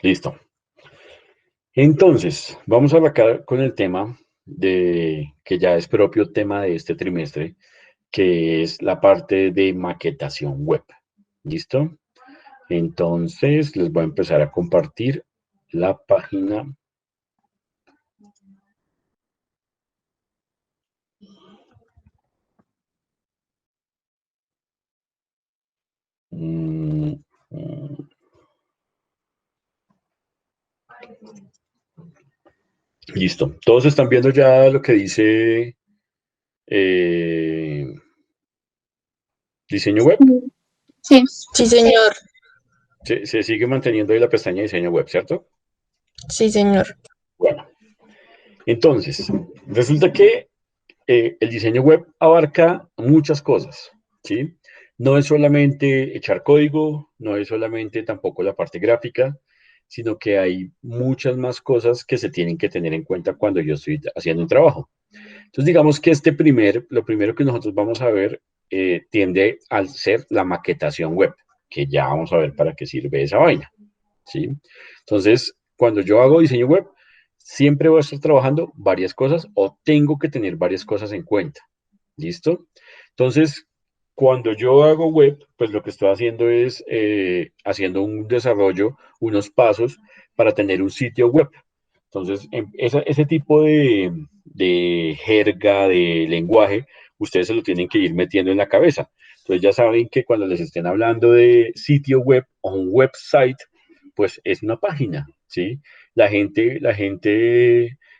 Listo. Entonces, vamos a arrancar con el tema de que ya es propio tema de este trimestre, que es la parte de maquetación web. ¿Listo? Entonces, les voy a empezar a compartir la página. Mm, mm, Listo. Todos están viendo ya lo que dice eh, diseño web. Sí, Sí, señor. Se sigue manteniendo ahí la pestaña diseño web, ¿cierto? Sí, señor. Bueno, entonces, resulta que el diseño web abarca muchas cosas, ¿sí? No es solamente echar código, no es solamente tampoco la parte gráfica, sino que hay muchas más cosas que se tienen que tener en cuenta cuando yo estoy haciendo un trabajo. Entonces, digamos que lo primero que nosotros vamos a ver tiende a ser la maquetación web, que ya vamos a ver para qué sirve esa vaina, ¿sí? Entonces, cuando yo hago diseño web, siempre voy a estar trabajando varias cosas o tengo que tener varias cosas en cuenta. ¿Listo? Entonces, cuando yo hago web, pues lo que estoy haciendo es haciendo un desarrollo, unos pasos para tener un sitio web. Entonces, ese tipo de jerga, de lenguaje, ustedes se lo tienen que ir metiendo en la cabeza. Entonces, ya saben que cuando les estén hablando de sitio web o un website, pues es una página, ¿sí? La gente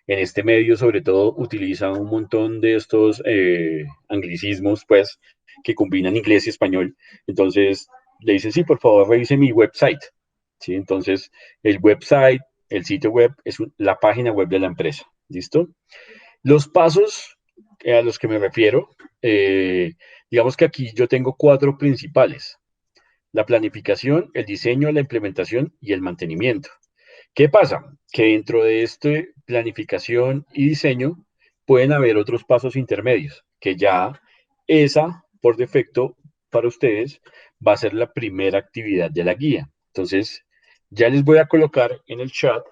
en este medio, sobre todo, utiliza un montón de estos anglicismos, pues, que combinan inglés y español. Entonces, le dicen, sí, por favor, revise mi website, ¿sí? Entonces, el website, el sitio web, es la página web de la empresa, ¿listo? Los pasos a los que me refiero, eh, digamos que aquí yo tengo cuatro principales: la planificación, el diseño, la implementación y el mantenimiento. ¿Qué pasa? Que dentro de este planificación y diseño pueden haber otros pasos intermedios, que ya esa, por defecto, para ustedes, va a ser la primera actividad de la guía. Entonces, ya les voy a colocar en el chat,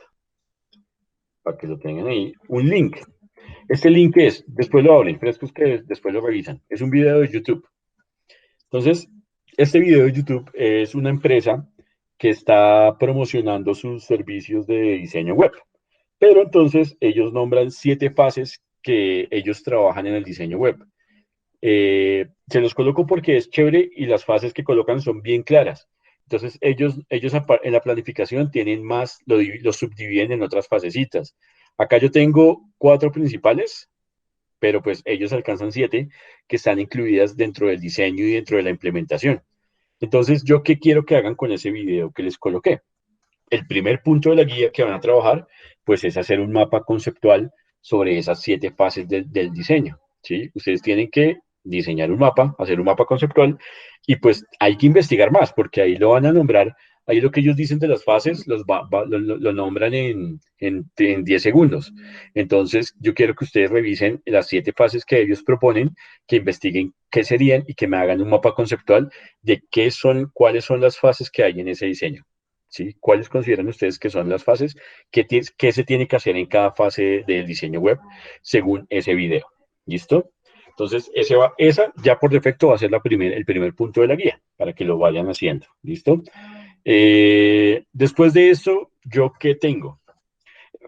para que lo tengan ahí, un link. Este link es, después lo abren, frescos que después lo revisan. Es un video de YouTube. Entonces, este video de YouTube es una empresa que está promocionando sus servicios de diseño web. Pero entonces ellos nombran 7 fases que ellos trabajan en el diseño web. Se los coloco porque es chévere y las fases que colocan son bien claras. Entonces ellos en la planificación tienen más, lo subdividen en otras fasecitas. Acá yo tengo 4 principales, pero pues ellos alcanzan 7 que están incluidas dentro del diseño y dentro de la implementación. Entonces, ¿yo qué quiero que hagan con ese video que les coloqué? El primer punto de la guía que van a trabajar, pues es hacer un mapa conceptual sobre esas 7 fases del diseño, ¿sí? Ustedes tienen que diseñar un mapa, hacer un mapa conceptual, y pues hay que investigar más, porque ahí lo van a nombrar, ahí lo que ellos dicen de las fases, lo nombran en 10 segundos. Entonces, yo quiero que ustedes revisen las 7 fases que ellos proponen, que investiguen qué serían y que me hagan un mapa conceptual de cuáles son las fases que hay en ese diseño. ¿Sí? ¿Cuáles consideran ustedes que son las fases? ¿Qué se tiene que hacer en cada fase del diseño web según ese video? ¿Listo? Entonces, esa ya por defecto va a ser el primer punto de la guía, para que lo vayan haciendo. ¿Listo? Después de eso, ¿yo qué tengo?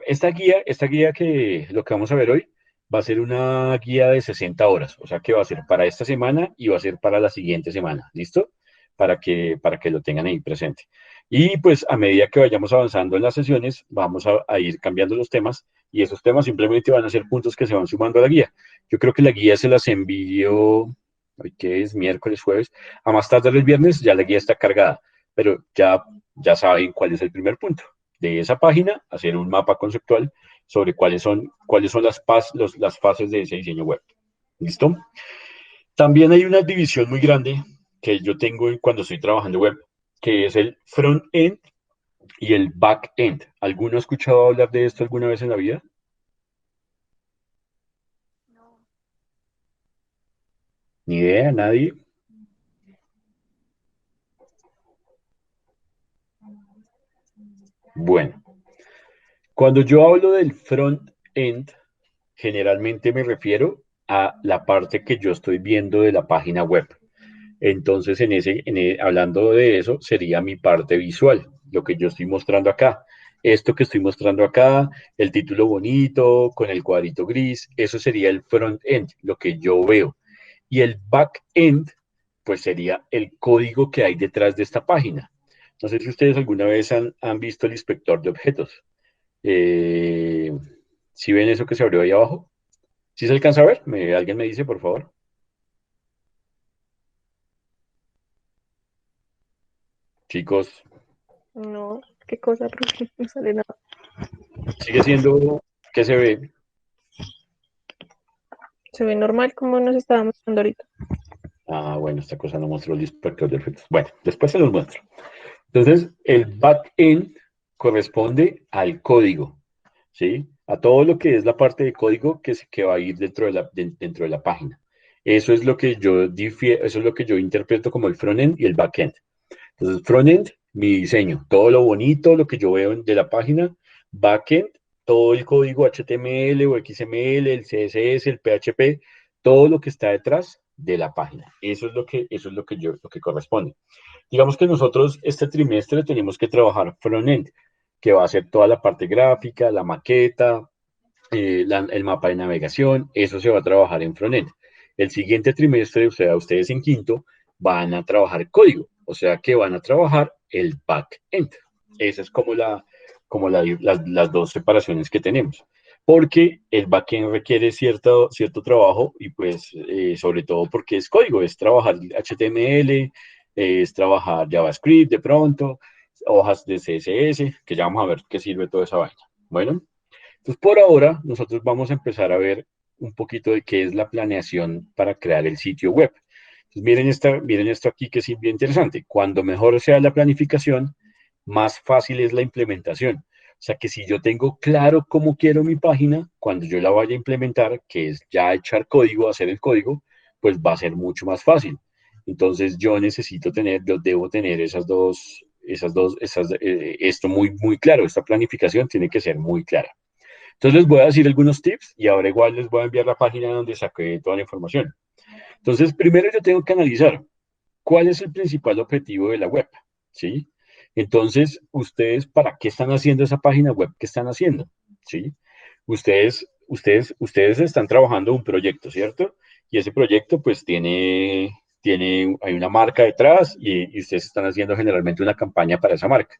Esta guía que lo que vamos a ver hoy va a ser una guía de 60 horas, o sea que va a ser para esta semana y va a ser para la siguiente semana, ¿listo? Para que lo tengan ahí presente. Y pues a medida que vayamos avanzando en las sesiones, vamos a ir cambiando los temas y esos temas simplemente van a ser puntos que se van sumando a la guía. Yo creo que la guía se las envío, hoy que es miércoles, jueves, a más tardar el viernes ya la guía está cargada, pero ya saben cuál es el primer punto de esa página, hacer un mapa conceptual sobre cuáles son las fases de ese diseño web. ¿Listo? También hay una división muy grande que yo tengo cuando estoy trabajando web, que es el front-end y el back-end. ¿Alguno ha escuchado hablar de esto alguna vez en la vida? Ni idea, nadie. Bueno, cuando yo hablo del front-end, generalmente me refiero a la parte que yo estoy viendo de la página web. Entonces, hablando de eso, sería mi parte visual, lo que yo estoy mostrando acá. Esto que estoy mostrando acá, el título bonito, con el cuadrito gris, eso sería el front-end, lo que yo veo. Y el back-end, pues sería el código que hay detrás de esta página. No sé si ustedes alguna vez han visto el inspector de objetos. Eh, ¿Sí ven eso que se abrió ahí abajo? ¿Sí se alcanza a ver? ¿Alguien me dice, por favor? Chicos, No, qué cosa, profe, no sale nada. sigue siendo, ¿qué se ve? Se ve normal como nos estaba mostrando ahorita. Ah, bueno, esta cosa no mostró el inspector de objetos. Bueno, después se los muestro. Entonces, el backend corresponde al código, ¿sí? A todo lo que es la parte de código que va a ir dentro de la página. Eso es lo que yo interpreto como el frontend y el backend. Entonces, frontend, mi diseño, todo lo bonito, lo que yo veo de la página. Backend, todo el código HTML o XML, el CSS, el PHP, todo lo que está detrás de la página. Eso es lo que corresponde. Digamos que nosotros este trimestre tenemos que trabajar frontend, que va a ser toda la parte gráfica, la maqueta, el mapa de navegación, eso se va a trabajar en frontend. El siguiente trimestre, o sea, ustedes en quinto, van a trabajar código, o sea que van a trabajar el backend. Esa es las dos separaciones que tenemos. Porque el backend requiere cierto trabajo y pues sobre todo porque es código, es trabajar HTML, es trabajar JavaScript de pronto, hojas de CSS, que ya vamos a ver qué sirve toda esa vaina. Bueno, entonces, por ahora, nosotros vamos a empezar a ver un poquito de qué es la planeación para crear el sitio web. Entonces, miren esto aquí que es bien interesante. Cuando mejor sea la planificación, más fácil es la implementación. O sea que si yo tengo claro cómo quiero mi página, cuando yo la vaya a implementar, que es ya echar código, hacer el código, pues va a ser mucho más fácil. Entonces yo debo tener esto muy claro. Esta planificación tiene que ser muy clara. Entonces les voy a decir algunos tips y ahora igual les voy a enviar la página donde saqué toda la información. Entonces, primero yo tengo que analizar cuál es el principal objetivo de la web, ¿sí? Entonces, ustedes, ¿para qué están haciendo esa página web? ¿Qué están haciendo? ¿Sí? Ustedes están trabajando un proyecto, ¿cierto? Y ese proyecto, pues, hay una marca detrás y ustedes están haciendo generalmente una campaña para esa marca.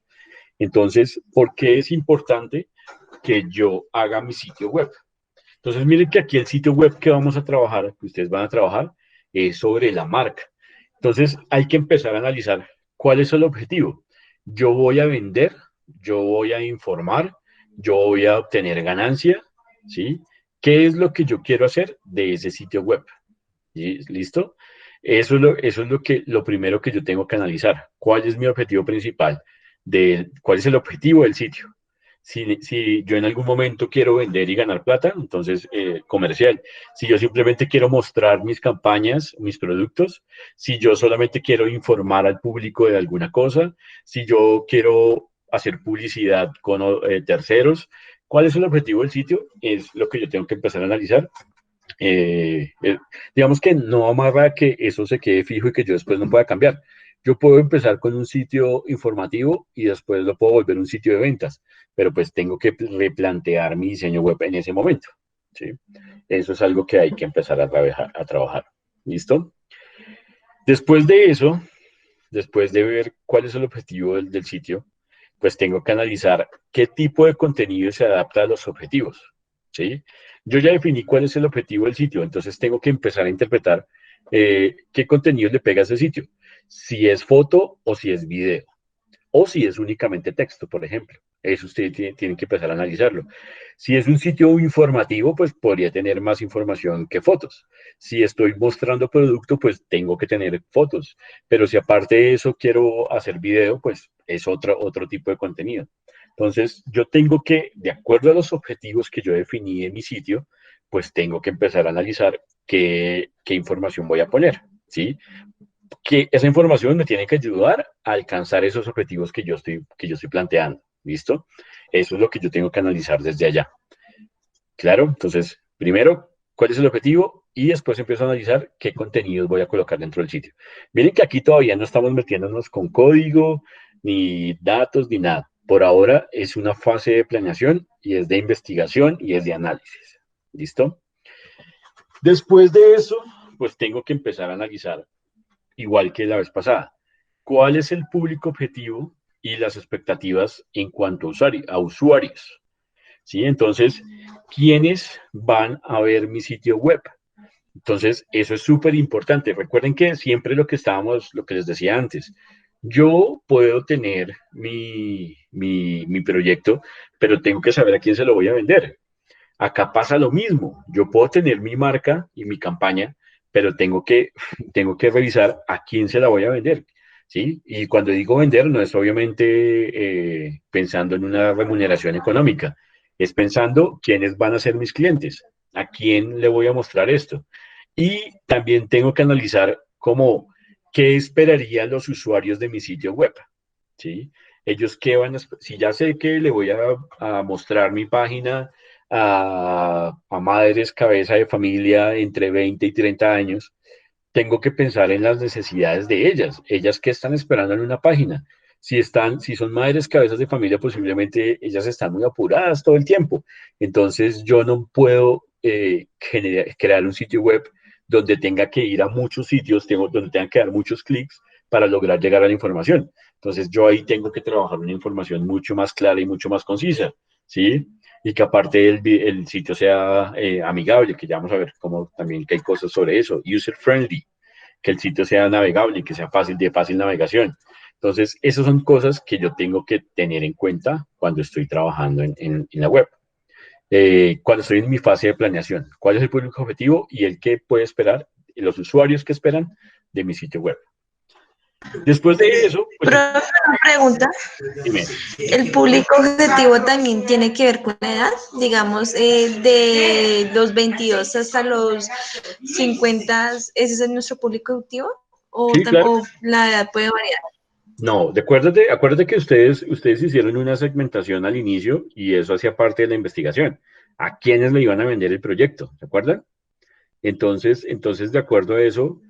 Entonces, ¿por qué es importante que yo haga mi sitio web? Entonces, miren que aquí el sitio web que vamos a trabajar, que ustedes van a trabajar, es sobre la marca. Entonces, hay que empezar a analizar cuál es el objetivo. Yo voy a vender, yo voy a informar, yo voy a obtener ganancia, ¿sí? ¿Qué es lo que yo quiero hacer de ese sitio web? ¿Sí? ¿Listo? Lo primero que yo tengo que analizar. ¿Cuál es mi objetivo principal? ¿Cuál es el objetivo del sitio? Si yo en algún momento quiero vender y ganar plata, entonces comercial. Si yo simplemente quiero mostrar mis campañas, mis productos, si yo solamente quiero informar al público de alguna cosa, si yo quiero hacer publicidad con terceros, ¿cuál es el objetivo del sitio? Es lo que yo tengo que empezar a analizar. Eh, eh, digamos que no amarra a que eso se quede fijo y que yo después no pueda cambiar. Yo puedo empezar con un sitio informativo y después lo puedo volver un sitio de ventas, pero pues tengo que replantear mi diseño web en ese momento, ¿sí? Eso es algo que hay que empezar a trabajar. ¿Listo? Después de eso, después de ver cuál es el objetivo del sitio, pues tengo que analizar qué tipo de contenido se adapta a los objetivos, ¿sí? Yo ya definí cuál es el objetivo del sitio, entonces tengo que empezar a interpretar qué contenido le pega a ese sitio, si es foto o si es video o si es únicamente texto, por ejemplo. Eso ustedes tienen que empezar a analizarlo. Si es un sitio informativo, pues podría tener más información que fotos. Si estoy mostrando producto, pues tengo que tener fotos. Pero si aparte de eso quiero hacer video, pues es otro tipo de contenido. Entonces, yo tengo que, de acuerdo a los objetivos que yo definí en mi sitio, pues tengo que empezar a analizar qué información voy a poner, ¿sí? Que esa información me tiene que ayudar a alcanzar esos objetivos que yo estoy planteando. ¿listo? Eso es lo que yo tengo que analizar desde allá. Claro, entonces, primero, ¿cuál es el objetivo? Y después empiezo a analizar qué contenidos voy a colocar dentro del sitio. Miren que aquí todavía no estamos metiéndonos con código, ni datos, ni nada. Por ahora es una fase de planeación y es de investigación y es de análisis. ¿Listo? Después de eso, pues tengo que empezar a analizar, igual que la vez pasada, cuál es el público objetivo y las expectativas en cuanto a usuarios. ¿Sí? Entonces, ¿quiénes van a ver mi sitio web? Entonces, eso es súper importante. Recuerden que siempre lo que les decía antes, yo puedo tener mi proyecto, pero tengo que saber a quién se lo voy a vender. Acá pasa lo mismo. Yo puedo tener mi marca y mi campaña, pero tengo que revisar a quién se la voy a vender. ¿Sí? Y cuando digo vender, no es obviamente pensando en una remuneración económica, es pensando quiénes van a ser mis clientes, a quién le voy a mostrar esto. Y también tengo que analizar cómo, qué esperarían los usuarios de mi sitio web. ¿Sí? Ellos qué van a, si ya sé que le voy a mostrar mi página a madres cabeza de familia entre 20 y 30 años, tengo que pensar en las necesidades de ellas. Ellas qué están esperando en una página. Si son madres cabezas de familia, posiblemente ellas están muy apuradas todo el tiempo. Entonces yo no puedo crear un sitio web donde tenga que ir a muchos sitios, donde tenga que dar muchos clics para lograr llegar a la información. Entonces yo ahí tengo que trabajar una información mucho más clara y mucho más concisa, ¿sí? Y que aparte el sitio sea amigable, que ya vamos a ver cómo también que hay cosas sobre eso, user friendly, que el sitio sea navegable y que sea fácil de fácil navegación. Entonces, esas son cosas que yo tengo que tener en cuenta cuando estoy trabajando en la web. Cuando estoy en mi fase de planeación, cuál es el público objetivo y el que puede esperar, los usuarios que esperan de mi sitio web. Después de eso, pues Pero una pregunta, dime. ¿el público objetivo también tiene que ver con la edad? Digamos, de los 22 hasta los 50, ¿ese es nuestro público objetivo? Sí, claro. ¿O la edad puede variar? No, acuérdate que ustedes hicieron una segmentación al inicio y eso hacía parte de la investigación. ¿A quiénes le iban a vender el proyecto? ¿Se acuerdan? Entonces, de acuerdo a eso,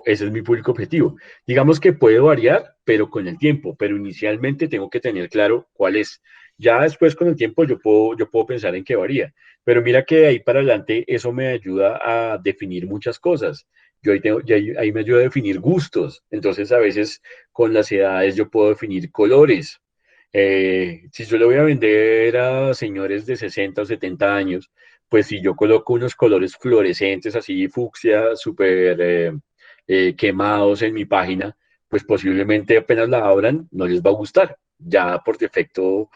ese es mi público objetivo. Digamos que puede variar, pero con el tiempo, pero inicialmente tengo que tener claro cuál es. Ya después con el tiempo yo puedo pensar en qué varía, pero mira que de ahí para adelante eso me ayuda a definir muchas cosas. Ahí me ayuda a definir gustos. Entonces, a veces con las edades yo puedo definir colores. Si yo le voy a vender a señores de 60 o 70 años, pues si yo coloco unos colores fluorescentes así, fucsia, súper quemados en mi página, pues posiblemente apenas la abran, no les va a gustar. Ya por defecto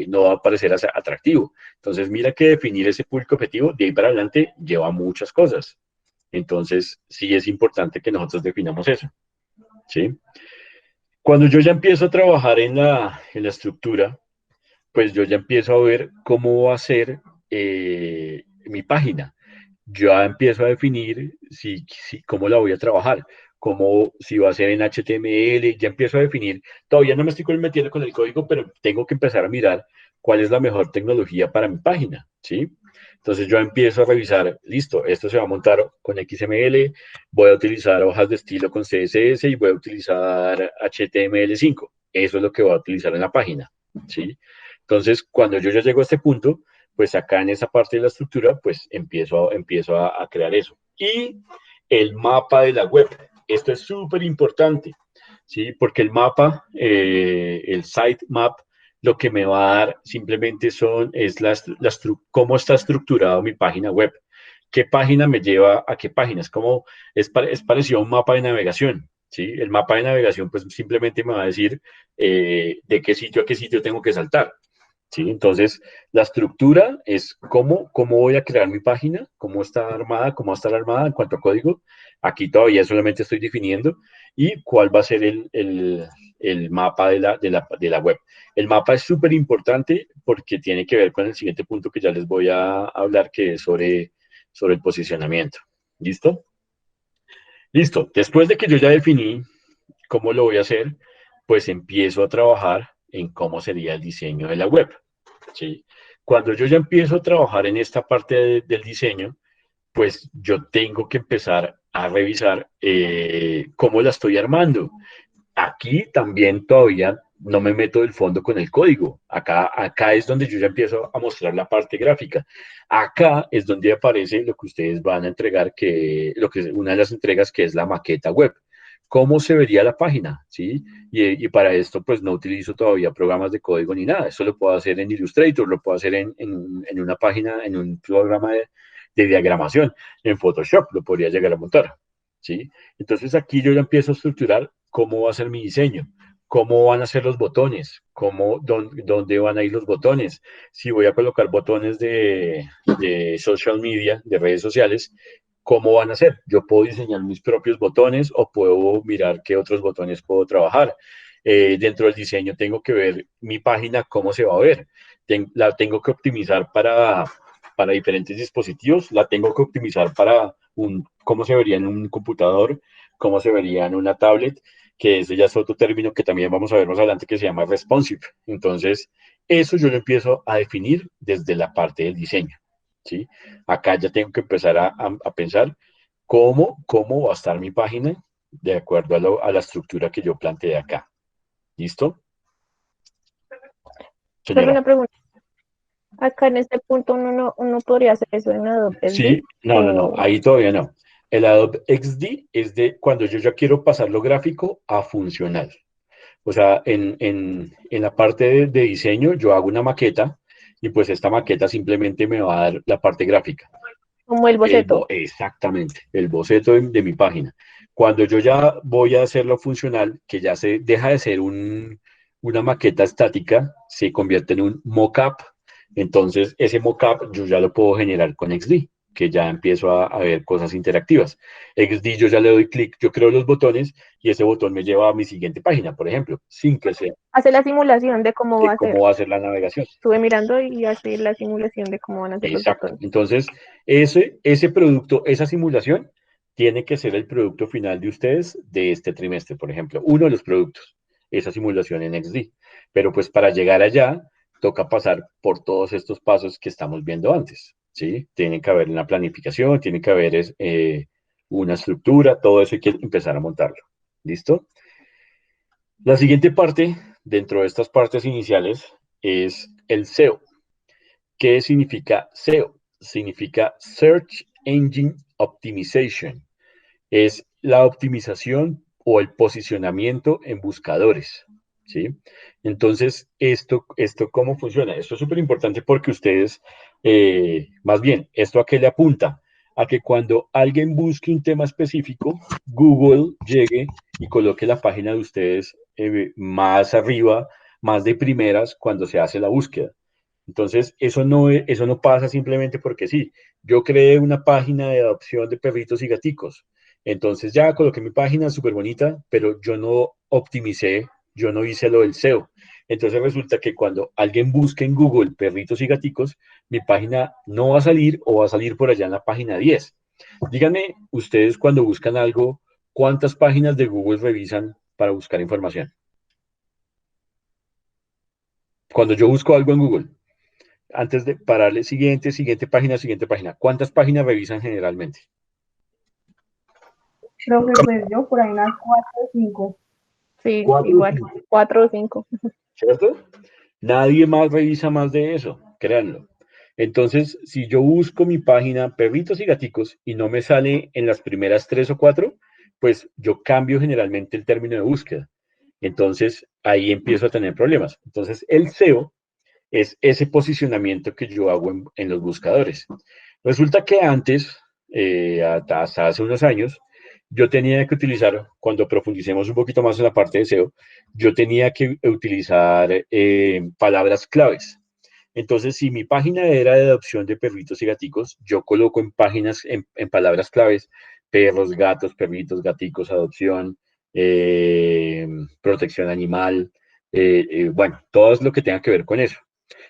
no va a parecer atractivo. Entonces, mira que definir ese público objetivo de ahí para adelante lleva muchas cosas. Entonces, sí es importante que nosotros definamos eso. ¿Sí? Cuando yo ya empiezo a trabajar en la estructura, pues yo ya empiezo a ver cómo va a ser mi página. Ya empiezo a definir cómo la voy a trabajar, si va a ser en HTML, ya empiezo a definir, todavía no me estoy metiendo con el código, pero tengo que empezar a mirar cuál es la mejor tecnología para mi página, ¿sí? Entonces yo empiezo a revisar, listo, esto se va a montar con XML, voy a utilizar hojas de estilo con CSS y voy a utilizar HTML5. Eso es lo que voy a utilizar en la página, ¿sí? Entonces, cuando yo ya llego a este punto, pues acá en esa parte de la estructura, pues empiezo a crear eso. Y el mapa de la web. Esto es súper importante, ¿sí? Porque el mapa, el sitemap, lo que me va a dar simplemente cómo está estructurado mi página web. ¿Qué página me lleva a qué página? Es parecido a un mapa de navegación, ¿sí? El mapa de navegación, pues simplemente me va a decir de qué sitio a qué sitio tengo que saltar. ¿Sí? Entonces, la estructura es cómo voy a crear mi página, cómo está armada, cómo va a estar armada en cuanto a código. Aquí todavía solamente estoy definiendo y cuál va a ser el mapa de la web. El mapa es súper importante porque tiene que ver con el siguiente punto que ya les voy a hablar, que es sobre el posicionamiento. ¿Listo? Listo. Después de que yo ya definí cómo lo voy a hacer, pues empiezo a trabajar en cómo sería el diseño de la web, ¿sí? Cuando yo ya empiezo a trabajar en esta parte del diseño, pues yo tengo que empezar a revisar cómo la estoy armando. Aquí también todavía no me meto del fondo con el código. Acá es donde yo ya empiezo a mostrar la parte gráfica. Acá es donde aparece lo que ustedes van a entregar, una de las entregas que es la maqueta web. ¿Cómo se vería la página? ¿Sí? Y para esto, pues no utilizo todavía programas de código ni nada. Eso lo puedo hacer en Illustrator, lo puedo hacer en una página, en un programa de diagramación. En Photoshop lo podría llegar a montar. ¿Sí? Entonces aquí yo ya empiezo a estructurar cómo va a ser mi diseño, cómo van a ser los botones, dónde van a ir los botones, si voy a colocar botones de social media, de redes sociales, cómo van a ser. Yo puedo diseñar mis propios botones o puedo mirar qué otros botones puedo trabajar. Dentro del diseño tengo que ver mi página, cómo se va a ver. La tengo que optimizar para diferentes dispositivos, la tengo que optimizar para cómo se vería en un computador, cómo se vería en una tablet, que ese ya es otro término que también vamos a ver más adelante que se llama responsive. Entonces, eso yo lo empiezo a definir desde la parte del diseño, ¿sí? Acá ya tengo que empezar a pensar cómo va a estar mi página de acuerdo a la estructura que yo planteé acá. ¿Listo? Solo Señora. una pregunta. Acá en este punto uno podría hacer eso en Adobe Sí, SD no, o ahí todavía no. El Adobe XD es de cuando yo ya quiero pasar lo gráfico a funcional. O sea, en la parte de diseño yo hago una maqueta y pues esta maqueta simplemente me va a dar la parte gráfica. como el boceto. Exactamente, el boceto de mi página. Cuando yo ya voy a hacerlo funcional, que ya se deja de ser una maqueta estática, se convierte en un mockup. Entonces, ese mockup yo ya lo puedo generar con XD, que ya empiezo a ver cosas interactivas. XD yo ya le doy clic, yo creo los botones y ese botón me lleva a mi siguiente página, por ejemplo, sin que sea Hace la simulación de cómo va de a ser. cómo va a ser la navegación. Estuve mirando y hace la simulación de cómo van a ser los Exacto. botones. Entonces, ese producto, esa simulación, tiene que ser el producto final de ustedes de este trimestre, por ejemplo. Uno de los productos, esa simulación en XD. Pero pues para llegar allá, toca pasar por todos estos pasos que estamos viendo antes, ¿sí? Tiene que haber una planificación, tiene que haber una estructura, todo eso hay que empezar a montarlo. ¿Listo? La siguiente parte, dentro de estas partes iniciales, es el SEO. ¿Qué significa SEO? Significa Search Engine Optimization. Es la optimización o el posicionamiento en buscadores, ¿sí? Entonces, ¿esto cómo funciona? Esto es súper importante porque ustedes, más bien, ¿esto a qué le apunta? A que cuando alguien busque un tema específico, Google llegue y coloque la página de ustedes más arriba, más de primeras cuando se hace la búsqueda. Entonces, eso no pasa simplemente porque sí. Yo creé una página de adopción de perritos y gaticos. Entonces ya coloqué mi página súper bonita, pero yo no optimicé, yo no hice lo del SEO. Entonces resulta que cuando alguien busque en Google perritos y gaticos, mi página no va a salir o va a salir por allá en la página 10. Díganme, ustedes cuando buscan algo, ¿cuántas páginas de Google revisan para buscar información? Cuando yo busco algo en Google, antes de pararle siguiente página, ¿cuántas páginas revisan generalmente? Creo que pues yo por ahí unas 4 o 5. Sí, Cuatro o igual, cinco, 4 o 5. ¿cierto? Nadie más revisa más de eso, créanlo. Entonces, si yo busco mi página perritos y gaticos y no me sale en las primeras 3 o 4, pues yo cambio generalmente el término de búsqueda. Entonces, ahí empiezo a tener problemas. Entonces, el SEO es ese posicionamiento que yo hago en los buscadores. Resulta que antes, hasta hace unos años, yo tenía que utilizar, cuando profundicemos un poquito más en la parte de SEO, yo tenía que utilizar palabras claves. Entonces, si mi página era de adopción de perritos y gaticos, yo coloco en páginas, en palabras claves, perros, gatos, perritos, gaticos, adopción, protección animal, bueno, todo lo que tenga que ver con eso.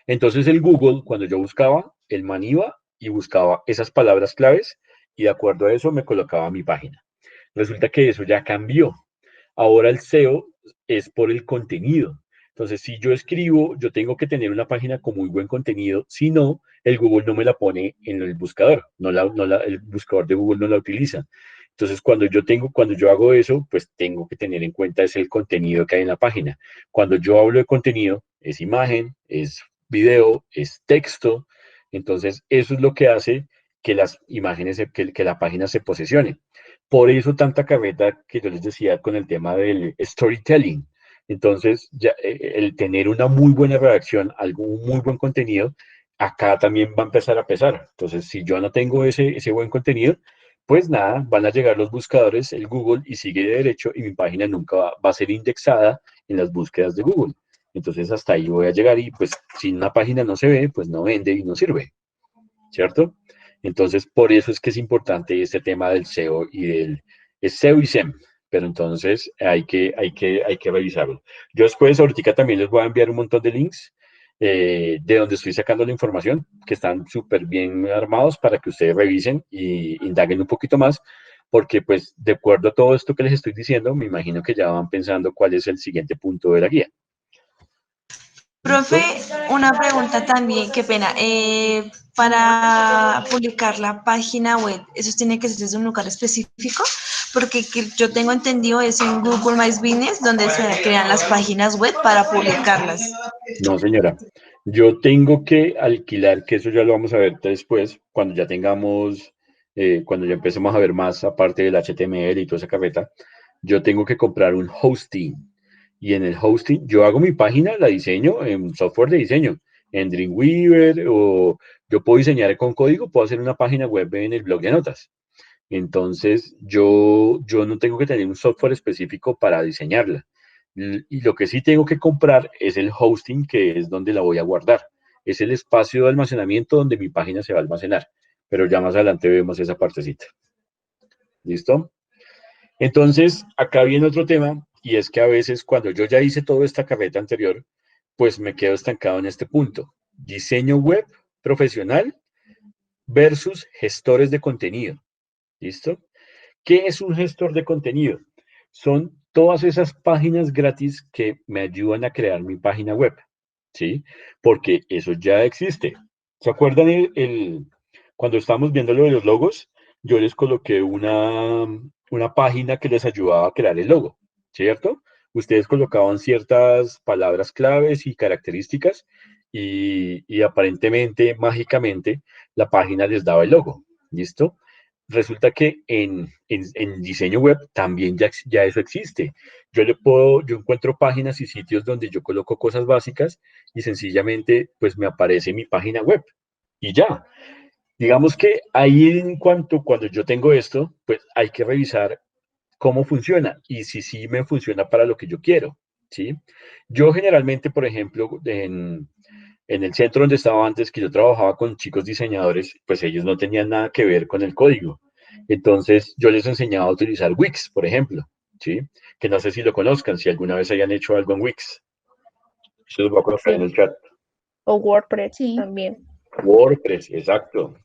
Entonces el Google, cuando yo buscaba, el man iba y buscaba esas palabras claves y de acuerdo a eso me colocaba mi página. Resulta que eso ya cambió. Ahora el SEO es por el contenido. Entonces, si yo escribo, yo tengo que tener una página con muy buen contenido, si no, el Google no me la pone en el buscador, el buscador de Google no la utiliza. Entonces, cuando yo hago eso, pues tengo que tener en cuenta es el contenido que hay en la página. Cuando yo hablo de contenido, es imagen, es video, es texto. Entonces, eso es lo que hace que las imágenes, que la página se posicione. Por eso tanta carreta que yo les decía con el tema del storytelling. Entonces, ya, el tener una muy buena redacción, algún muy buen contenido, acá también va a empezar a pesar. Entonces, si yo no tengo ese buen contenido, pues nada, van a llegar los buscadores, el Google, y sigue de derecho, y mi página nunca va a ser indexada en las búsquedas de Google. Entonces, hasta ahí voy a llegar y pues si una página no se ve, pues no vende y no sirve, ¿cierto? Entonces, por eso es que es importante este tema del SEO y es SEO y SEM, pero entonces hay que revisarlo. Yo después, ahorita también les voy a enviar un montón de links de donde estoy sacando la información, que están súper bien armados para que ustedes revisen y indaguen un poquito más, porque pues de acuerdo a todo esto que les estoy diciendo, me imagino que ya van pensando cuál es el siguiente punto de la guía. Profe, una pregunta también, qué pena. Para publicar la página web, ¿eso tiene que ser desde un lugar específico? Porque que yo tengo entendido es en Google My Business donde se crean las páginas web para publicarlas. No, señora. Yo tengo que alquilar, que eso ya lo vamos a ver después, cuando ya tengamos, cuando ya empecemos a ver más, aparte del HTML y toda esa carreta, yo tengo que comprar un hosting. Y en el hosting, yo hago mi página, la diseño en software de diseño, en Dreamweaver, o yo puedo diseñar con código, puedo hacer una página web en el blog de notas. Entonces, yo no tengo que tener un software específico para diseñarla. Y lo que sí tengo que comprar es el hosting, que es donde la voy a guardar. Es el espacio de almacenamiento donde mi página se va a almacenar. Pero ya más adelante vemos esa partecita. ¿Listo? Entonces, acá viene otro tema, y es que a veces cuando yo ya hice toda esta carreta anterior, pues me quedo estancado en este punto. Diseño web profesional versus gestores de contenido. ¿Listo? ¿Qué es un gestor de contenido? Son todas esas páginas gratis que me ayudan a crear mi página web, ¿sí? Porque eso ya existe. ¿Se acuerdan cuando estábamos viendo lo de los logos? Yo les coloqué una página que les ayudaba a crear el logo, ¿cierto? Ustedes colocaban ciertas palabras claves y características y aparentemente, mágicamente, la página les daba el logo, ¿listo? Resulta que en diseño web también ya eso existe. Yo encuentro páginas y sitios donde yo coloco cosas básicas y sencillamente pues me aparece mi página web y ya. Digamos que ahí cuando yo tengo esto, pues hay que revisar cómo funciona y si sí me funciona para lo que yo quiero, ¿sí? Yo generalmente, por ejemplo, en el centro donde estaba antes, que yo trabajaba con chicos diseñadores, pues ellos no tenían nada que ver con el código. Entonces, yo les enseñaba a utilizar Wix, por ejemplo, ¿sí? Que no sé si lo conozcan, si alguna vez hayan hecho algo en Wix. Eso lo voy a colocar en Sí, el chat. o WordPress Sí. también. WordPress, exacto.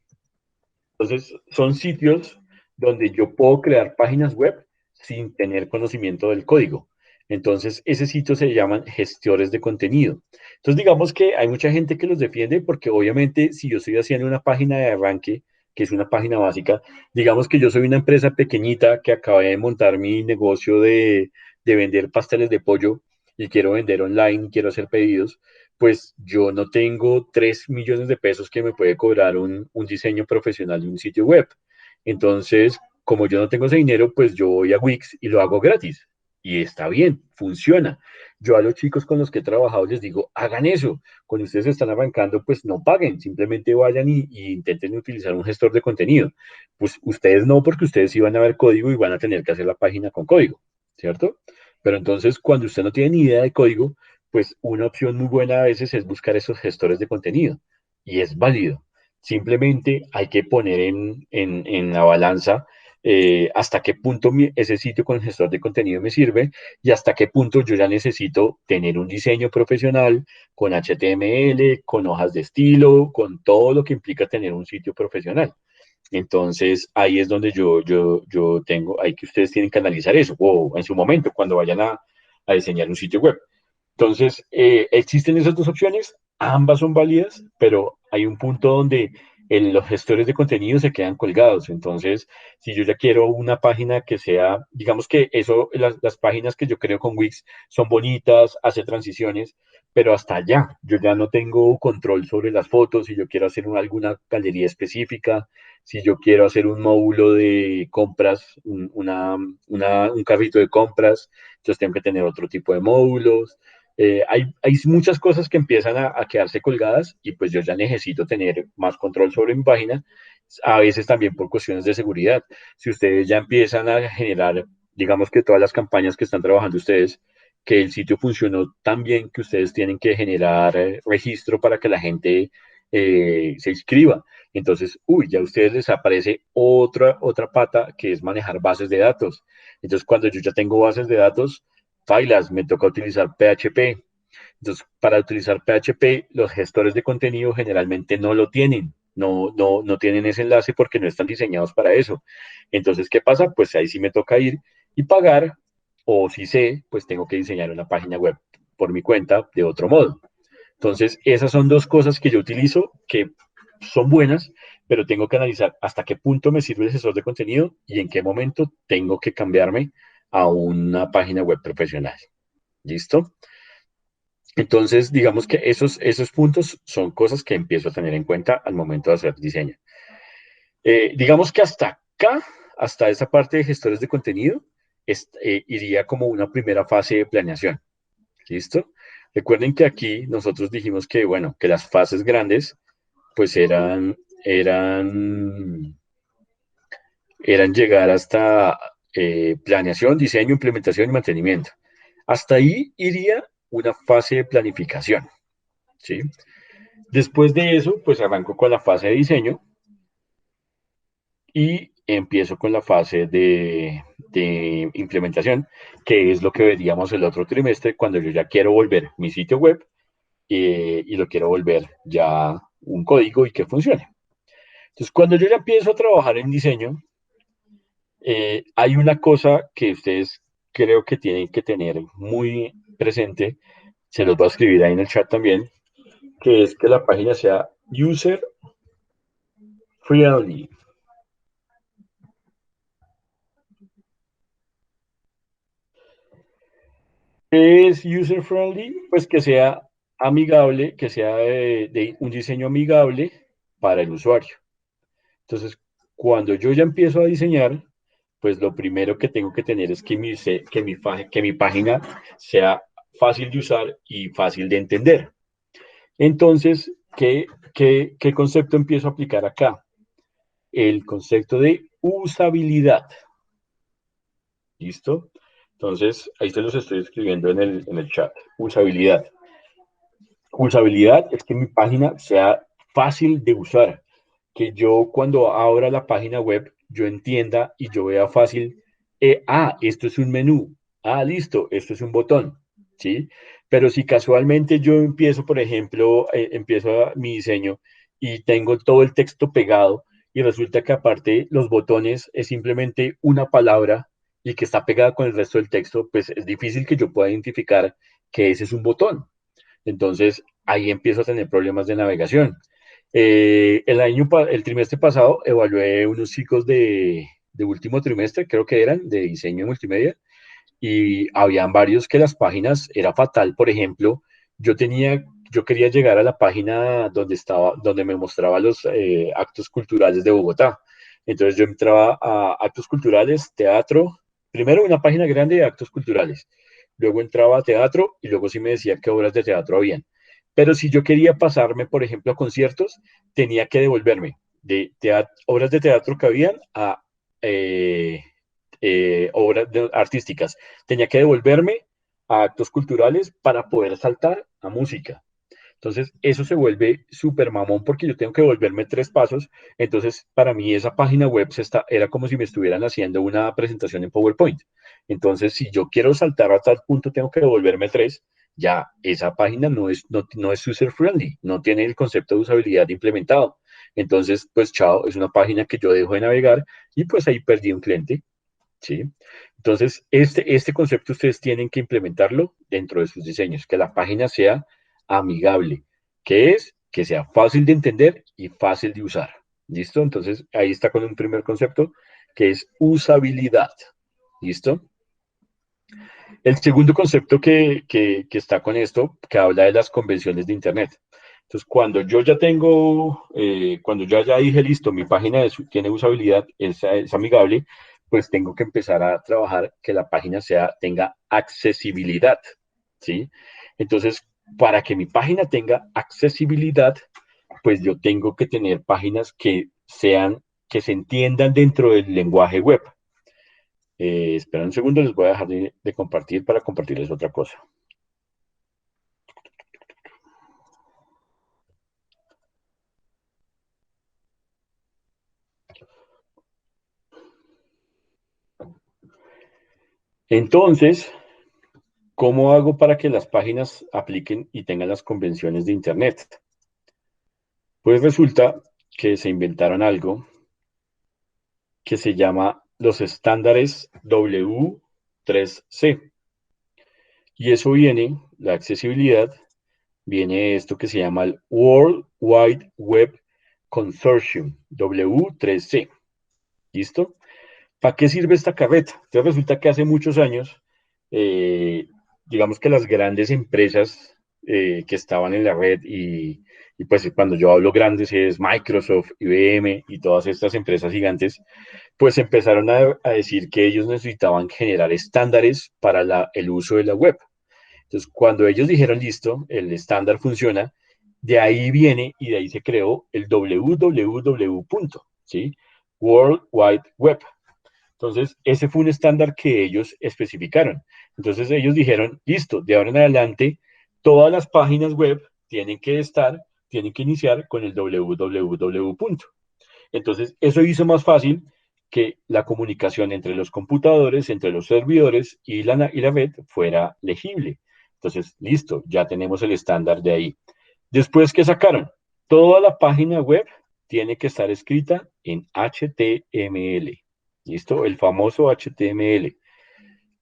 Entonces, son sitios donde yo puedo crear páginas web sin tener conocimiento del código. Entonces, ese sitio se llaman gestores de contenido. Entonces, digamos que hay mucha gente que los defiende porque obviamente si yo estoy haciendo una página de arranque, que es una página básica, digamos que yo soy una empresa pequeñita que acabé de montar mi negocio de vender pasteles de pollo y quiero vender online, quiero hacer pedidos, pues yo no tengo 3 millones de pesos que me puede cobrar un diseño profesional de un sitio web. Entonces, como yo no tengo ese dinero, pues yo voy a Wix y lo hago gratis. Y está bien, funciona. Yo a los chicos con los que he trabajado les digo, hagan eso. Cuando ustedes están arrancando, pues no paguen, simplemente vayan y intenten utilizar un gestor de contenido. Pues ustedes no, porque ustedes iban a ver código y van a tener que hacer la página con código, ¿cierto? Pero entonces, cuando usted no tiene ni idea de código, pues una opción muy buena a veces es buscar esos gestores de contenido y es válido. Simplemente hay que poner en la balanza hasta qué punto ese sitio con gestor de contenido me sirve y hasta qué punto yo ya necesito tener un diseño profesional con HTML, con hojas de estilo, con todo lo que implica tener un sitio profesional. Entonces, ahí es donde yo tengo, ahí que ustedes tienen que analizar eso, o en su momento, cuando vayan a diseñar un sitio web. Entonces, existen esas dos opciones, ambas son válidas, pero hay un punto donde los gestores de contenido se quedan colgados. Entonces, si yo ya quiero una página que sea, digamos que eso, las páginas que yo creo con Wix son bonitas, hace transiciones, pero hasta allá, yo ya no tengo control sobre las fotos, si yo quiero hacer alguna galería específica, si yo quiero hacer un módulo de compras, un carrito de compras, entonces tengo que tener otro tipo de módulos. Hay muchas cosas que empiezan a quedarse colgadas y pues yo ya necesito tener más control sobre mi página, a veces también por cuestiones de seguridad. Si ustedes ya empiezan a generar, digamos que todas las campañas que están trabajando ustedes, que el sitio funcionó tan bien que ustedes tienen que generar registro para que la gente se inscriba. Entonces, uy, ya a ustedes les aparece otra pata que es manejar bases de datos. Entonces, cuando yo ya tengo bases de datos, failas, me toca utilizar PHP. Entonces, para utilizar PHP, los gestores de contenido generalmente no lo tienen, no tienen ese enlace porque no están diseñados para eso. Entonces, ¿qué pasa? Pues ahí sí me toca ir y pagar, o si sé, pues tengo que diseñar una página web por mi cuenta de otro modo. Entonces, esas son dos cosas que yo utilizo que son buenas, pero tengo que analizar hasta qué punto me sirve el gestor de contenido y en qué momento tengo que cambiarme a una página web profesional. ¿Listo? Entonces, digamos que esos puntos son cosas que empiezo a tener en cuenta al momento de hacer diseño. Digamos que hasta acá, hasta esa parte de gestores de contenido, iría como una primera fase de planeación. ¿Listo? Recuerden que aquí nosotros dijimos que, bueno, que las fases grandes, pues eran llegar hasta planeación, diseño, implementación y mantenimiento. Hasta ahí iría una fase de planificación, ¿sí? Después de eso, pues arranco con la fase de diseño y empiezo con la fase de implementación, que es lo que veríamos el otro trimestre cuando yo ya quiero volver mi sitio web y lo quiero volver ya un código y que funcione. Entonces, cuando yo ya empiezo a trabajar en diseño, hay una cosa que ustedes creo que tienen que tener muy presente, se los voy a escribir ahí en el chat también, que es que la página sea user friendly. ¿Qué es user friendly? Pues que sea amigable, que sea de un diseño amigable para el usuario. Entonces, cuando yo ya empiezo a diseñar, pues lo primero que tengo que tener es que mi página sea fácil de usar y fácil de entender. Entonces, ¿qué concepto empiezo a aplicar acá? El concepto de usabilidad. ¿Listo? Entonces, ahí se los estoy escribiendo en el chat. Usabilidad. Usabilidad es que mi página sea fácil de usar, que yo cuando abra la página web, yo entienda y yo vea fácil, esto es un menú, listo, esto es un botón, ¿sí? Pero si casualmente yo empiezo, por ejemplo, mi diseño y tengo todo el texto pegado y resulta que aparte los botones es simplemente una palabra y que está pegada con el resto del texto, pues es difícil que yo pueda identificar que ese es un botón. Entonces, ahí empiezo a tener problemas de navegación. El trimestre pasado evalué unos chicos de último trimestre, creo que eran, de diseño multimedia, y habían varios que las páginas era fatal. Por ejemplo, yo quería llegar a la página donde me mostraba los actos culturales de Bogotá. Entonces yo entraba a actos culturales, teatro, primero una página grande de actos culturales, luego entraba a teatro y luego sí me decía qué obras de teatro habían. Pero si yo quería pasarme, por ejemplo, a conciertos, tenía que devolverme de obras de teatro que habían a obras artísticas. Tenía que devolverme a actos culturales para poder saltar a música. Entonces, eso se vuelve súper mamón porque yo tengo que volverme 3 pasos. Entonces, para mí esa página web era como si me estuvieran haciendo una presentación en PowerPoint. Entonces, si yo quiero saltar a tal punto, tengo que devolverme 3. Ya, esa página no es user friendly, no tiene el concepto de usabilidad implementado. Entonces, pues chao, es una página que yo dejo de navegar y pues ahí perdí un cliente. ¿sí? Entonces, este concepto ustedes tienen que implementarlo dentro de sus diseños, que la página sea amigable, que es que sea fácil de entender y fácil de usar. ¿Listo? Entonces, ahí está con un primer concepto, que es usabilidad. ¿Listo? El segundo concepto que está con esto, que habla de las convenciones de Internet. Entonces, cuando yo ya dije, listo, mi página tiene usabilidad, es amigable, pues tengo que empezar a trabajar que la página tenga accesibilidad, ¿sí? Entonces, para que mi página tenga accesibilidad, pues yo tengo que tener páginas que se entiendan dentro del lenguaje web. Espera un segundo, les voy a dejar de compartir para compartirles otra cosa. Entonces, ¿cómo hago para que las páginas apliquen y tengan las convenciones de Internet? Pues resulta que se inventaron algo que se llama los estándares W3C. Y eso la accesibilidad, viene esto que se llama el World Wide Web Consortium, W3C. ¿Listo? ¿Para qué sirve esta carreta? Entonces resulta que hace muchos años, digamos que las grandes empresas que estaban en la red y pues cuando yo hablo grandes es Microsoft, IBM y todas estas empresas gigantes, pues empezaron a decir que ellos necesitaban generar estándares para el uso de la web. Entonces, cuando ellos dijeron, listo, el estándar funciona, de ahí viene y de ahí se creó el www, ¿sí? World Wide Web. Entonces, ese fue un estándar que ellos especificaron. Entonces, ellos dijeron, listo, de ahora en adelante, todas las páginas web tienen que iniciar con el www. Entonces, eso hizo más fácil que la comunicación entre los computadores, entre los servidores y la red fuera legible. Entonces, listo, ya tenemos el estándar de ahí. Después, ¿qué sacaron? Toda la página web tiene que estar escrita en HTML. ¿Listo? El famoso HTML.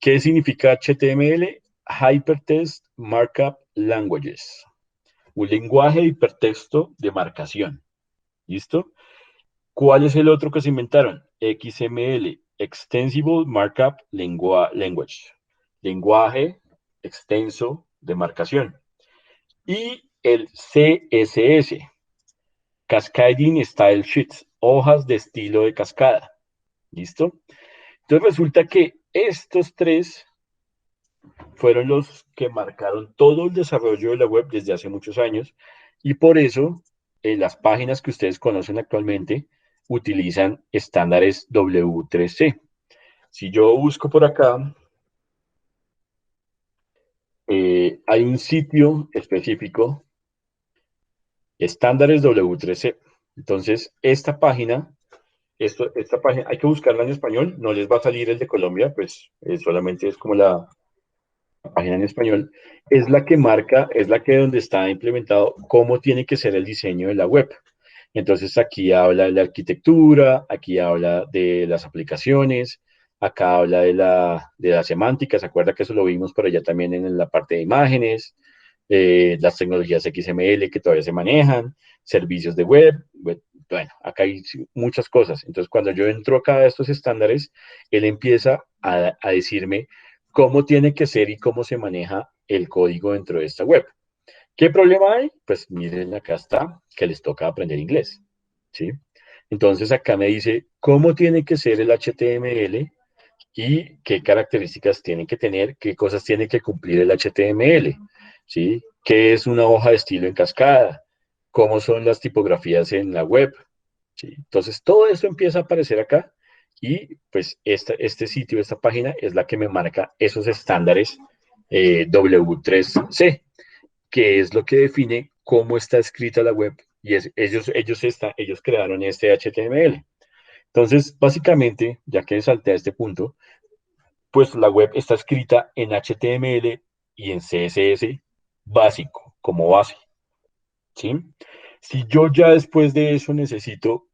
¿Qué significa HTML? Hypertext Markup Languages. Un lenguaje de hipertexto de marcación. ¿Listo? ¿Cuál es el otro que se inventaron? XML, Extensible Markup Language. Lenguaje extenso de marcación. Y el CSS, Cascading Style Sheets, hojas de estilo de cascada. ¿Listo? Entonces resulta que estos tres fueron los que marcaron todo el desarrollo de la web desde hace muchos años y por eso las páginas que ustedes conocen actualmente utilizan estándares W3C. Si yo busco por acá, hay un sitio específico, estándares W3C. Entonces, esta página hay que buscarla en español, no les va a salir el de Colombia, pues solamente es como la página en español, es la que donde está implementado cómo tiene que ser el diseño de la web. Entonces aquí habla de la arquitectura, aquí habla de las aplicaciones, acá habla de la semántica, se acuerda que eso lo vimos por allá también en la parte de imágenes, las tecnologías XML que todavía se manejan, servicios de web, bueno, acá hay muchas cosas. Entonces cuando yo entro acá a estos estándares, él empieza a decirme cómo tiene que ser y cómo se maneja el código dentro de esta web. ¿Qué problema hay? Pues miren, acá está, que les toca aprender inglés, ¿sí? Entonces acá me dice cómo tiene que ser el HTML y qué características tiene que tener, qué cosas tiene que cumplir el HTML, ¿sí? ¿Qué es una hoja de estilo en cascada? ¿Cómo son las tipografías en la web? ¿Sí? Entonces todo eso empieza a aparecer acá y pues este sitio, esta página es la que me marca esos estándares W3C, que es lo que define cómo está escrita la web y ellos crearon este HTML. Entonces, básicamente, ya que salté a este punto, pues la web está escrita en HTML y en CSS básico, como base, ¿sí? Si yo ya después de eso necesito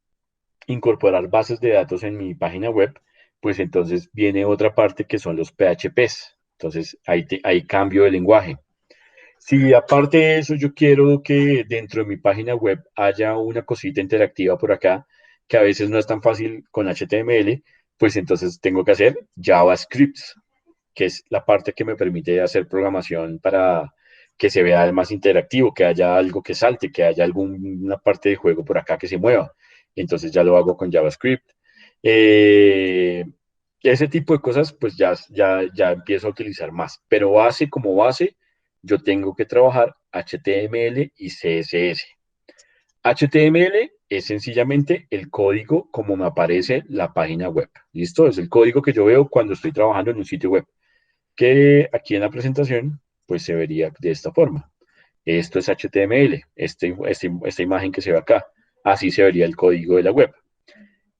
incorporar bases de datos en mi página web, pues entonces viene otra parte que son los PHPs. Entonces ahí cambio de lenguaje. Si aparte de eso yo quiero que dentro de mi página web haya una cosita interactiva por acá, que a veces no es tan fácil con HTML, pues entonces tengo que hacer JavaScript, que es la parte que me permite hacer programación para que se vea más interactivo, que haya algo que salte, que haya alguna parte de juego por acá que se mueva. Entonces ya lo hago con JavaScript. Eh, Ese tipo de cosas, pues ya empiezo a utilizar más. Pero base como base, yo tengo que trabajar HTML y CSS. HTML es sencillamente el código como me aparece la página web. ¿Listo? Es el código que yo veo cuando estoy trabajando en un sitio web, que aquí en la presentación pues se vería de esta forma. Esto es HTML, esta imagen que se ve acá. Así se vería el código de la web.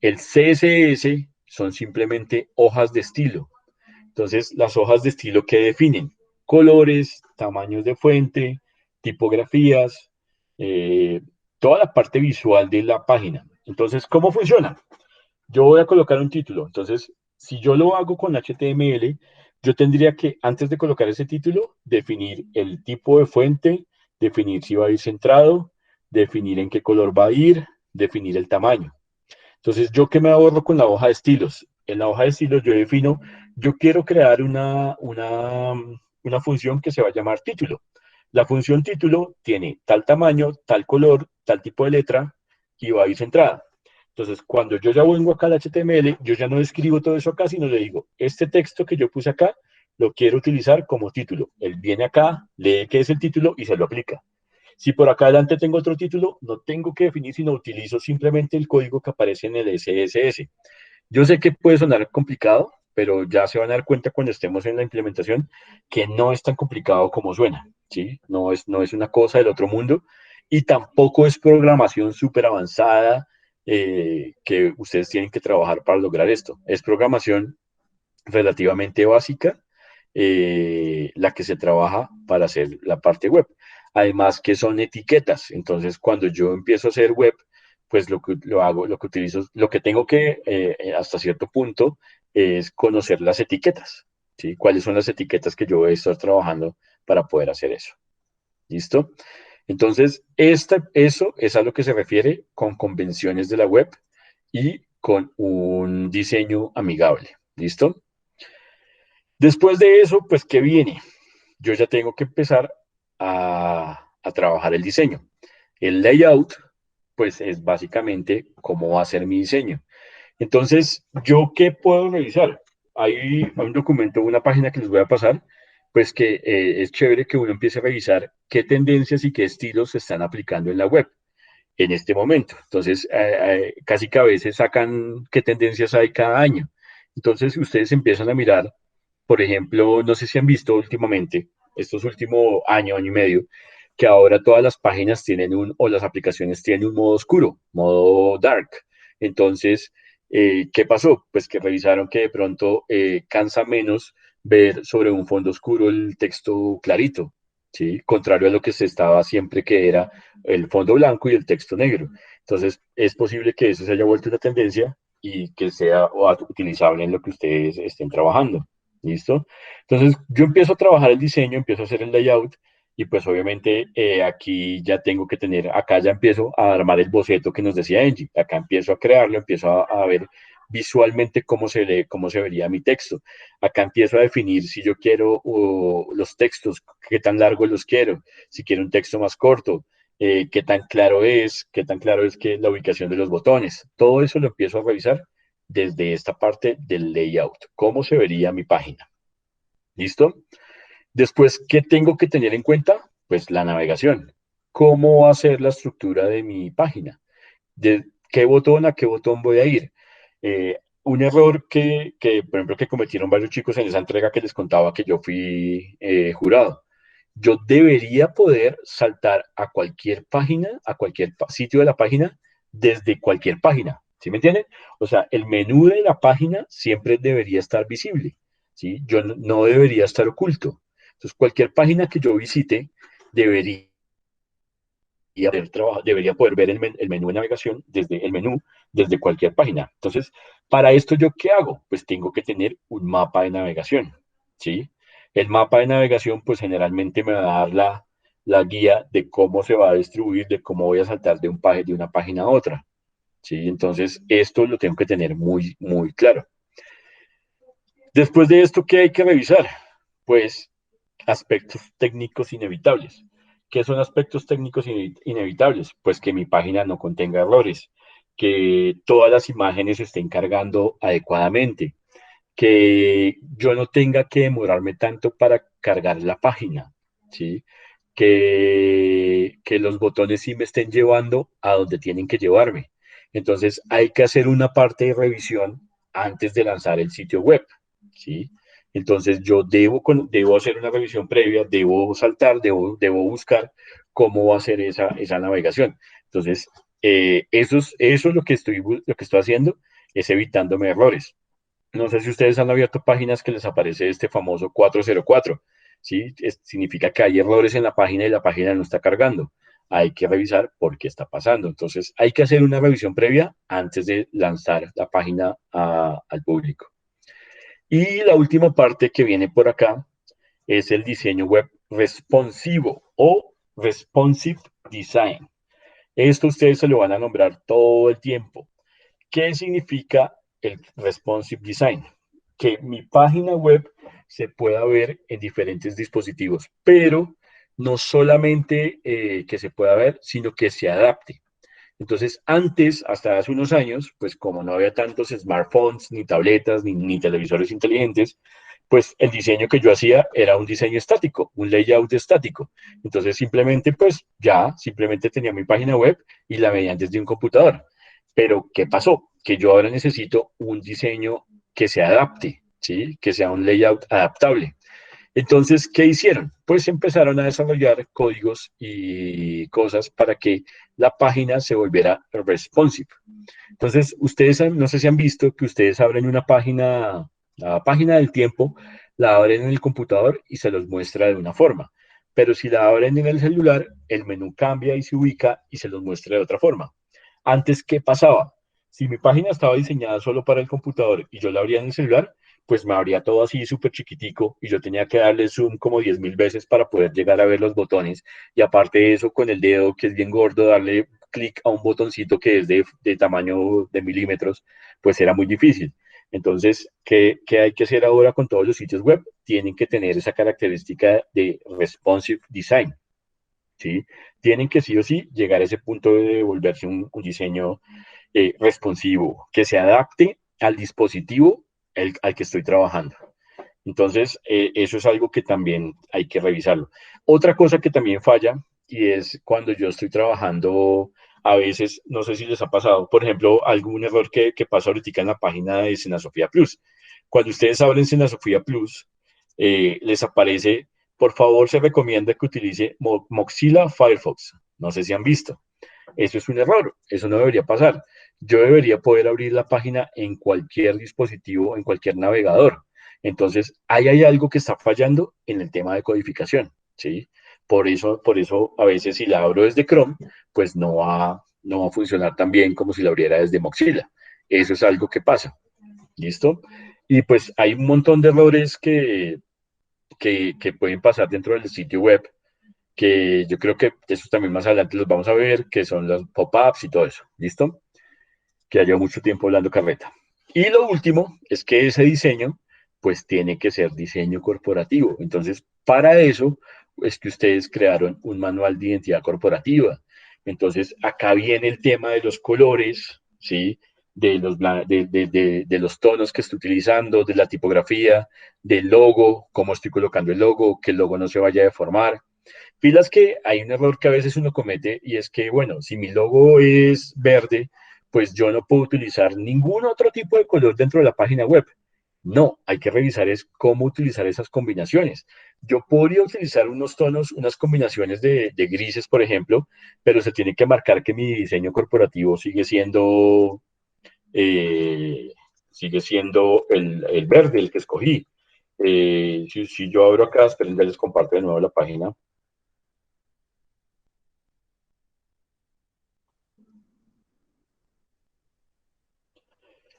El CSS son simplemente hojas de estilo. Entonces, las hojas de estilo que definen colores, tamaños de fuente, tipografías, eh, toda la parte visual de la página. Entonces, ¿cómo funciona? Yo voy a colocar un título. Entonces, si yo lo hago con HTML, yo tendría que, antes de colocar ese título, definir el tipo de fuente, definir si va a ir centrado, definir en qué color va a ir, definir el tamaño. Entonces, ¿yo qué me ahorro con la hoja de estilos? En la hoja de estilos yo defino, yo quiero crear una función que se va a llamar título. La función título tiene tal tamaño, tal color, tal tipo de letra y va a ir centrada. Entonces, cuando yo ya vengo acá al HTML, yo ya no escribo todo eso acá, sino le digo, este texto que yo puse acá, lo quiero utilizar como título. Él viene acá, lee qué es el título y se lo aplica. Si por acá adelante tengo otro título, no tengo que definir, sino utilizo simplemente el código que aparece en el CSS. Yo sé que puede sonar complicado, pero ya se van a dar cuenta cuando estemos en la implementación que no es tan complicado como suena, ¿sí? No es una cosa del otro mundo y tampoco es programación súper avanzada que ustedes tienen que trabajar para lograr esto. Es programación relativamente básica, la que se trabaja para hacer la parte web. Además que son etiquetas. Entonces, cuando yo empiezo a hacer web, pues lo hago, lo que utilizo, lo que tengo que, hasta cierto punto, es conocer las etiquetas, ¿sí? ¿Cuáles son las etiquetas que yo voy a estar trabajando para poder hacer eso? ¿Listo? Entonces, eso es a lo que se refiere con convenciones de la web y con un diseño amigable. ¿Listo? Después de eso, pues, ¿qué viene? Yo ya tengo que empezar a trabajar el diseño. El layout, pues, es básicamente cómo va a ser mi diseño. Entonces, ¿yo qué puedo revisar? Hay un documento, una página que les voy a pasar, pues que es chévere que uno empiece a revisar qué tendencias y qué estilos se están aplicando en la web en este momento. Entonces, casi que a veces sacan qué tendencias hay cada año. Entonces, ustedes empiezan a mirar, por ejemplo, no sé si han visto últimamente, estos últimos año, año y medio, que ahora todas las páginas tienen o las aplicaciones tienen un modo oscuro, modo dark. Entonces, ¿qué pasó? Pues que revisaron que de pronto cansa menos ver sobre un fondo oscuro el texto clarito, ¿sí? Contrario a lo que se estaba siempre, que era el fondo blanco y el texto negro. Entonces, es posible que eso se haya vuelto una tendencia y que sea utilizable en lo que ustedes estén trabajando. ¿Listo? Entonces, yo empiezo a trabajar el diseño, empiezo a hacer el layout y pues obviamente aquí ya tengo que tener, acá ya empiezo a armar el boceto que nos decía Angie. Acá empiezo a crearlo, empiezo a ver visualmente cómo se lee, cómo se vería mi texto. Acá empiezo a definir si yo quiero los textos, qué tan largos los quiero, si quiero un texto más corto, qué tan claro es que la ubicación de los botones. Todo eso lo empiezo a revisar desde esta parte del layout, cómo se vería mi página. ¿Listo? Después, ¿qué tengo que tener en cuenta? Pues la navegación. ¿Cómo va a ser la estructura de mi página? ¿De qué botón a qué botón voy a ir? Un error por ejemplo, que cometieron varios chicos en esa entrega que les contaba que yo fui jurado. Yo debería poder saltar a cualquier página, a cualquier sitio de la página, desde cualquier página. ¿Sí me entienden? O sea, el menú de la página siempre debería estar visible. ¿Sí? Yo no debería estar oculto. Entonces, cualquier página que yo visite debería debería poder ver el menú de navegación desde cualquier página. Entonces, para esto, ¿yo qué hago? Pues tengo que tener un mapa de navegación, ¿sí? El mapa de navegación, pues generalmente me va a dar la guía de cómo se va a distribuir, de cómo voy a saltar de una página a otra, ¿sí? Entonces, esto lo tengo que tener muy, muy claro. Después de esto, ¿qué hay que revisar? Pues aspectos técnicos inevitables. ¿Qué son aspectos técnicos inevitables? Pues que mi página no contenga errores, que todas las imágenes se estén cargando adecuadamente, que yo no tenga que demorarme tanto para cargar la página, ¿sí? Que los botones sí me estén llevando a donde tienen que llevarme. Entonces hay que hacer una parte de revisión antes de lanzar el sitio web, ¿sí? Entonces yo debo hacer una revisión previa, debo saltar, debo buscar cómo va a ser esa navegación. Entonces, eso es lo que estoy haciendo, es evitándome errores. No sé si ustedes han abierto páginas que les aparece este famoso 404, ¿sí? Significa que hay errores en la página y la página no está cargando. Hay que revisar por qué está pasando. Entonces, hay que hacer una revisión previa antes de lanzar la página al público. Y la última parte que viene por acá es el diseño web responsivo o responsive design. Esto ustedes se lo van a nombrar todo el tiempo. ¿Qué significa el responsive design? Que mi página web se pueda ver en diferentes dispositivos, pero no solamente que se pueda ver, sino que se adapte. Entonces, antes, hasta hace unos años, pues como no había tantos smartphones, ni tabletas, ni televisores inteligentes, pues el diseño que yo hacía era un diseño estático, un layout estático. Entonces, simplemente tenía mi página web y la veían desde un computador. Pero, ¿qué pasó? Que yo ahora necesito un diseño que se adapte, ¿sí? Que sea un layout adaptable. Entonces, ¿qué hicieron? Pues empezaron a desarrollar códigos y cosas para que la página se volviera responsive. Entonces, no sé si han visto que ustedes abren una página, la página del tiempo, la abren en el computador y se los muestra de una forma. Pero si la abren en el celular, el menú cambia y se ubica y se los muestra de otra forma. Antes, ¿qué pasaba? Si mi página estaba diseñada solo para el computador y yo la abría en el celular, pues me abría todo así súper chiquitico y yo tenía que darle zoom como 10.000 veces para poder llegar a ver los botones. Y aparte de eso, con el dedo, que es bien gordo, darle clic a un botoncito que es de tamaño de milímetros, pues era muy difícil. Entonces, ¿qué hay que hacer ahora con todos los sitios web? Tienen que tener esa característica de responsive design, ¿sí? Tienen que sí o sí llegar a ese punto de volverse un diseño responsivo, que se adapte al dispositivo al que estoy trabajando. Entonces, eso es algo que también hay que revisarlo. Otra cosa que también falla, y es cuando yo estoy trabajando, a veces, no sé si les ha pasado, por ejemplo, algún error que pasa ahorita en la página de Senasofía Plus. Cuando ustedes abren Senasofía Plus, les aparece, por favor, se recomienda que utilice Mozilla Firefox. No sé si han visto. Eso es un error, eso no debería pasar. Yo debería poder abrir la página en cualquier dispositivo, en cualquier navegador. Entonces, ahí hay algo que está fallando en el tema de codificación, ¿sí? Por eso a veces si la abro desde Chrome, pues no va a funcionar tan bien como si la abriera desde Mozilla. Eso es algo que pasa, ¿listo? Y pues hay un montón de errores que pueden pasar dentro del sitio web que yo creo que eso también más adelante los vamos a ver, que son los pop-ups y todo eso, ¿listo? Que ya llevo mucho tiempo hablando carreta. Y lo último es que ese diseño, pues tiene que ser diseño corporativo. Entonces, para eso es que ustedes crearon un manual de identidad corporativa. Entonces, acá viene el tema de los colores, ¿sí? De los tonos que estoy utilizando, de la tipografía, del logo, cómo estoy colocando el logo, que el logo no se vaya a deformar. Pilas que hay un error que a veces uno comete y es que, bueno, si mi logo es verde, pues yo no puedo utilizar ningún otro tipo de color dentro de la página web. No, hay que revisar es cómo utilizar esas combinaciones. Yo podría utilizar unos tonos, unas combinaciones de grises, por ejemplo, pero se tiene que marcar que mi diseño corporativo eh, sigue siendo el verde, el que escogí. Si yo abro acá, esperen, ya les comparto de nuevo la página.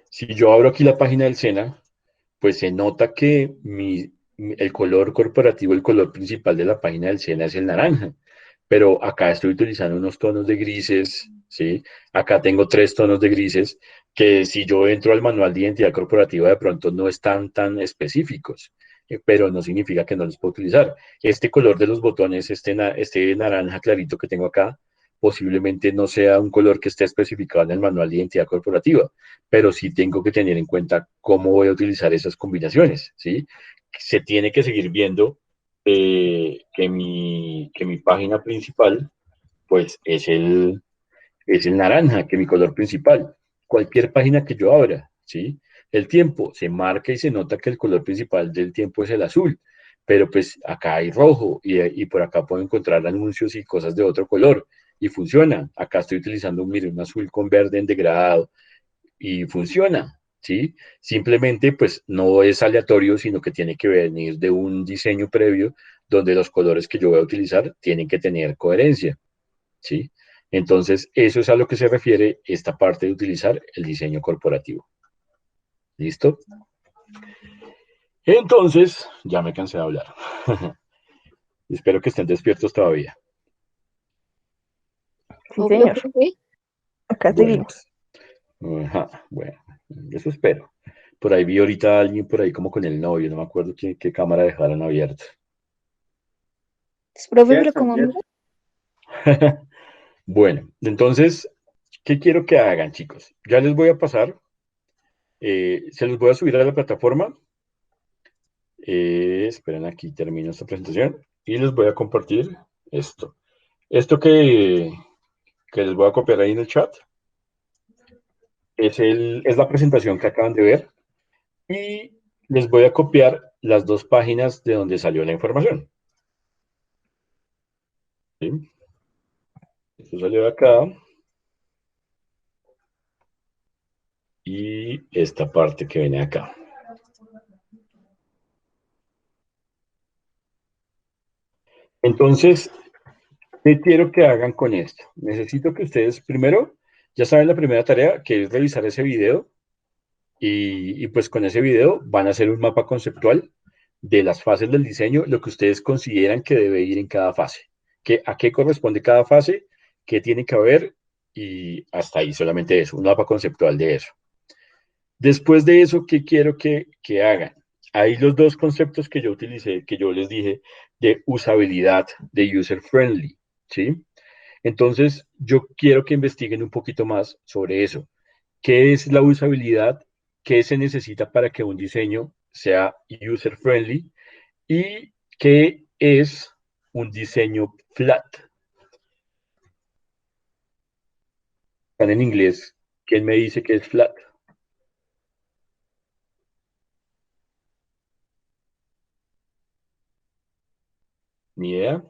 Si yo abro aquí la página del SENA, pues se nota que el color corporativo, el color principal de la página del SENA es el naranja, pero acá estoy utilizando unos tonos de grises, ¿sí? Acá tengo 3 tonos de grises que si yo entro al manual de identidad corporativa de pronto no están tan específicos, pero no significa que no los puedo utilizar. Este color de los botones, este naranja clarito que tengo acá, posiblemente no sea un color que esté especificado en el manual de identidad corporativa, pero sí tengo que tener en cuenta cómo voy a utilizar esas combinaciones, ¿sí? Se tiene que seguir viendo que mi página principal, pues, es el naranja, que mi color principal. Cualquier página que yo abra, ¿sí? El tiempo se marca y se nota que el color principal del tiempo es el azul, pero pues acá hay rojo y por acá puedo encontrar anuncios y cosas de otro color y funciona. Acá estoy utilizando, mire, un azul con verde en degradado y funciona, ¿sí? Simplemente, pues, no es aleatorio, sino que tiene que venir de un diseño previo donde los colores que yo voy a utilizar tienen que tener coherencia, ¿sí? Entonces, eso es a lo que se refiere esta parte de utilizar el diseño corporativo. ¿Listo? Entonces, ya me cansé de hablar. Espero que estén despiertos todavía. Sí, Obvio, señor. profe. Acá Bueno, seguimos. ajá, bueno, eso espero. Por ahí vi ahorita a alguien por ahí como con el novio, no me acuerdo qué cámara dejaron abierta. Profe, pero ¿cómo amigo? Bueno, entonces, ¿qué quiero que hagan, chicos? Ya les voy a pasar, se los voy a subir a la plataforma. Esperen, aquí termino esta presentación y les voy a compartir esto. Esto que les voy a copiar ahí en el chat es la presentación que acaban de ver y les voy a copiar las 2 páginas de donde salió la información. ¿Sí? Esto salió de acá y esta parte que viene acá. Entonces, ¿qué quiero que hagan con esto? Necesito que ustedes, primero, ya saben la primera tarea, que es revisar ese video, y pues con ese video van a hacer un mapa conceptual de las fases del diseño, lo que ustedes consideran que debe ir en cada fase, a qué corresponde cada fase, qué tiene que haber, y hasta ahí solamente eso, un mapa conceptual de eso. Después de eso, ¿qué quiero que hagan? Hay los 2 conceptos que yo utilicé, que yo les dije, de usabilidad, de user friendly, ¿sí? Entonces, yo quiero que investiguen un poquito más sobre eso. ¿Qué es la usabilidad? ¿Qué se necesita para que un diseño sea user friendly? ¿Y qué es un diseño flat? Están en inglés. ¿Quién me dice que es flat? Ni idea.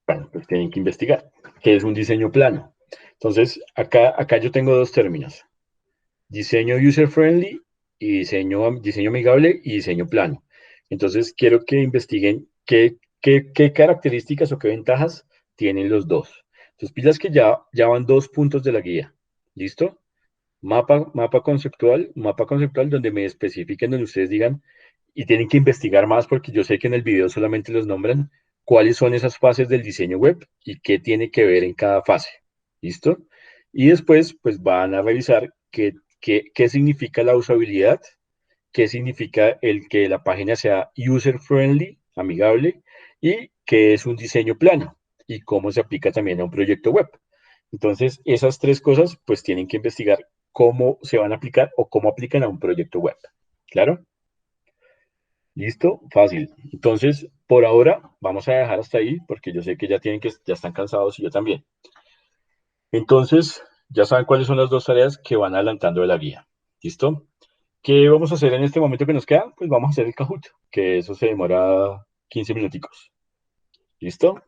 Bueno, pues tienen que investigar. ¿Qué es un diseño plano? Entonces, acá yo tengo 2 términos. Diseño user-friendly y diseño amigable y diseño plano. Entonces, quiero que investiguen qué características o qué ventajas tienen los dos. Entonces, pilas que ya van 2 puntos de la guía. ¿Listo? Mapa conceptual donde me especifiquen, donde ustedes digan, y tienen que investigar más porque yo sé que en el video solamente los nombran, cuáles son esas fases del diseño web y qué tiene que ver en cada fase. ¿Listo? Y después, pues van a revisar qué significa la usabilidad, qué significa el que la página sea user-friendly, amigable, y qué es un diseño plano y cómo se aplica también a un proyecto web. Entonces, esas 3 cosas, pues tienen que investigar cómo se van a aplicar o cómo aplican a un proyecto web. ¿Claro? ¿Listo? Fácil. Entonces, por ahora, vamos a dejar hasta ahí porque yo sé que ya están cansados y yo también. Entonces, ya saben cuáles son las 2 tareas que van adelantando de la guía. ¿Listo? ¿Qué vamos a hacer en este momento que nos queda? Pues vamos a hacer el Kahoot, que eso se demora 15 minuticos. ¿Listo?